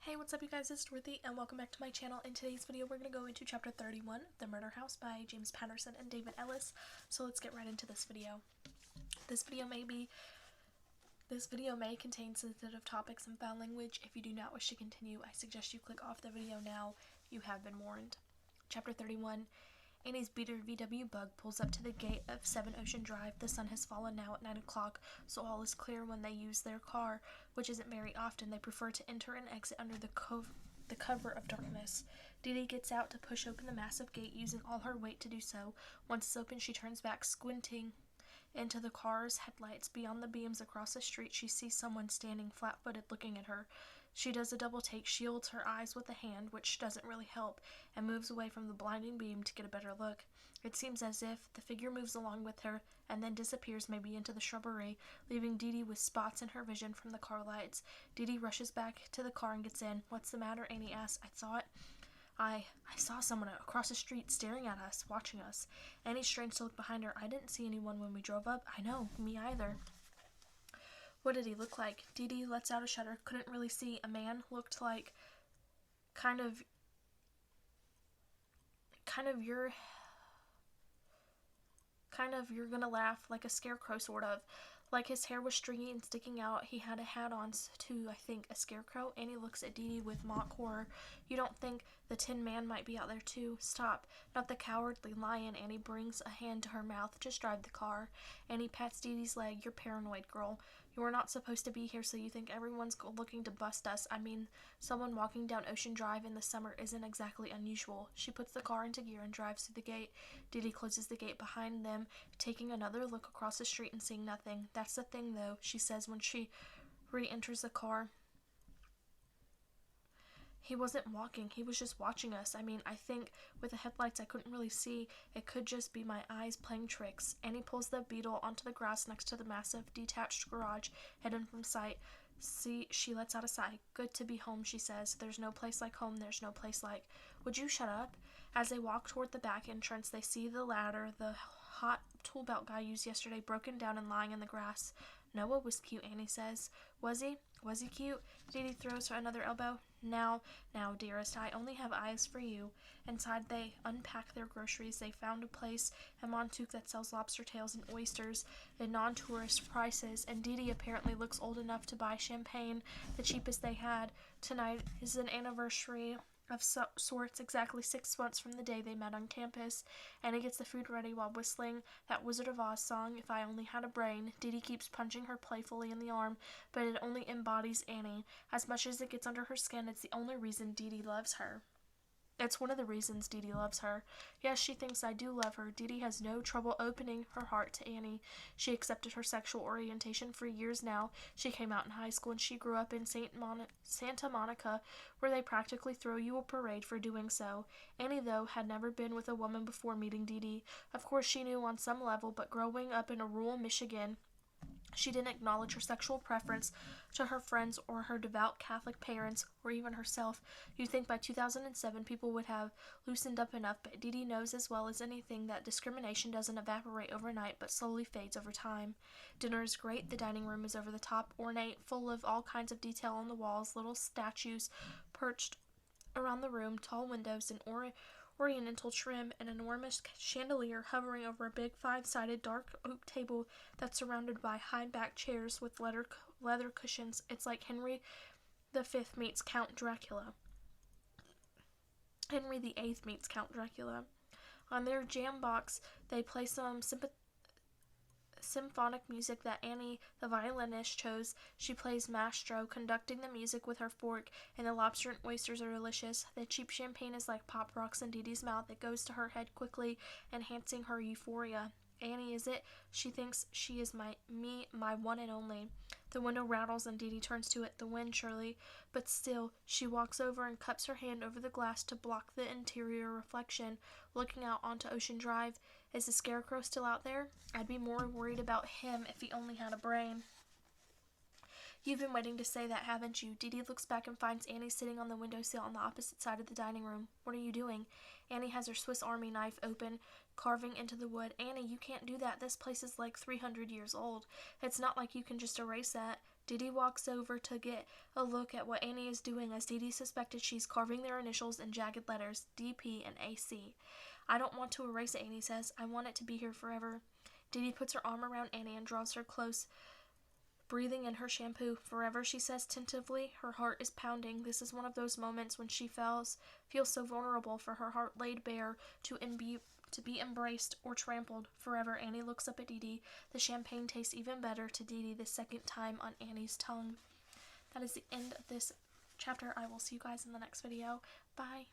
Hey, what's up you guys, it's Dorothy and welcome back to my channel. In today's video we're going to go into chapter 31, The Murder House by James Patterson and David Ellis. So let's get right into this video. This video may contain sensitive topics and foul language. If you do not wish to continue, I suggest you click off the video now. You have been warned. Chapter 31. Annie's beater VW Bug pulls up to the gate of 7 Ocean Drive. The sun has fallen now at 9 o'clock, so all is clear when they use their car, which isn't very often. They prefer to enter and exit under the cover of darkness. Dee Dee gets out to push open the massive gate, using all her weight to do so. Once it's open, she turns back, squinting into the car's headlights. Beyond the beams across the street, she sees someone standing flat-footed looking at her. She does a double take, shields her eyes with a hand, which doesn't really help, and moves away from the blinding beam to get a better look. It seems as if the figure moves along with her and then disappears, maybe into the shrubbery, leaving Dee Dee with spots in her vision from the car lights. Dee Dee rushes back to the car and gets in. "What's the matter?" Annie asks. I saw someone across the street staring at us, watching us." Annie strains to look behind her. "I didn't see anyone when we drove up." "I know, me either." "What did he look like?" Dee Dee lets out a shudder. "Couldn't really see. A man, looked like kind of you're gonna laugh, like a scarecrow, sort of. Like his hair was stringy and sticking out. He had a hat on too, I think. A scarecrow?" Annie looks at Dee Dee with mock horror. "You don't think the Tin Man might be out there too?" "Stop. Not the cowardly lion." Annie brings a hand to her mouth. "Just drive the car." Annie pats Dee Dee's leg. "You're paranoid, girl. You are not supposed to be here, so you think everyone's looking to bust us. I mean, someone walking down Ocean Drive in the summer isn't exactly unusual." She puts the car into gear and drives through the gate. Dee Dee closes the gate behind them, taking another look across the street and seeing nothing. "That's the thing, though," she says when she re-enters the car. "He wasn't walking, he was just watching us. I mean, I think with the headlights I couldn't really see. It could just be my eyes playing tricks." Annie pulls the Beetle onto the grass next to the massive detached garage, hidden from sight. She lets out a sigh. "Good to be home," she says. "There's no place like home. There's no place like—" "Would you shut up?" As they walk toward the back entrance, they see the ladder the hot tool belt guy used yesterday, broken down and lying in the grass. "Noah was cute," Annie says. Was he? Was he cute?" Dee Dee throws her another elbow. Now, dearest, I only have eyes for you." Inside, they unpack their groceries. They found a place in Montauk that sells lobster tails and oysters at non-tourist prices, and Dee Dee apparently looks old enough to buy champagne, the cheapest they had. Tonight is an anniversary of sorts, exactly 6 months from the day they met on campus. Annie gets the food ready while whistling that Wizard of Oz song, "If I Only Had a Brain." Dee Dee keeps punching her playfully in the arm, but it only embodies Annie. As much as it gets under her skin, it's the only reason Dee Dee loves her. It's one of the reasons Dee Dee loves her. Yes, she thinks I do love her. Dee Dee has no trouble opening her heart to Annie. She accepted her sexual orientation for years now. She came out in high school and she grew up in Santa Monica, where they practically throw you a parade for doing so. Annie, though, had never been with a woman before meeting Dee Dee. Of course, she knew on some level, but growing up in a rural Michigan, she didn't acknowledge her sexual preference to her friends or her devout Catholic parents or even herself. You'd think by 2007 people would have loosened up enough, but Dee Dee knows as well as anything that discrimination doesn't evaporate overnight but slowly fades over time. Dinner is great. The dining room is over the top, ornate, full of all kinds of detail on the walls, little statues perched around the room, tall windows, and oriental trim, an enormous chandelier hovering over a big 5-sided dark oak table that's surrounded by high-backed chairs with leather cushions. It's like Henry V meets Count Dracula. Henry VIII meets Count Dracula. On their jam box, they play some symphonic music that Annie, the violinist, chose. She plays maestro, conducting the music with her fork, and the lobster and oysters are delicious. The cheap champagne is like pop rocks in Dee Dee's mouth. It goes to her head quickly, enhancing her euphoria. Annie, is it? She thinks she is my one and only. The window rattles and Dee Dee turns to it. The wind, surely. But still, she walks over and cups her hand over the glass to block the interior reflection, looking out onto Ocean Drive. Is the scarecrow still out there? I'd be more worried about him if he only had a brain. You've been waiting to say that, haven't you? Dee Dee looks back and finds Annie sitting on the windowsill on the opposite side of the dining room. What are you doing? Annie has her Swiss Army knife open, carving into the wood. Annie, you can't do that. This place is like 300 years old. It's not like you can just erase that. Dee Dee walks over to get a look at what Annie is doing as Dee Dee suspected she's carving their initials in jagged letters, DP and AC. I don't want to erase it, Annie says. I want it to be here forever. Dee Dee puts her arm around Annie and draws her close, breathing in her shampoo. Forever, she says tentatively. Her heart is pounding. This is one of those moments when she feels so vulnerable, for her heart laid bare to be embraced or trampled. Forever, Annie looks up at Dee Dee. The champagne tastes even better to Dee Dee the second time on Annie's tongue. That is the end of this chapter. I will see you guys in the next video. Bye.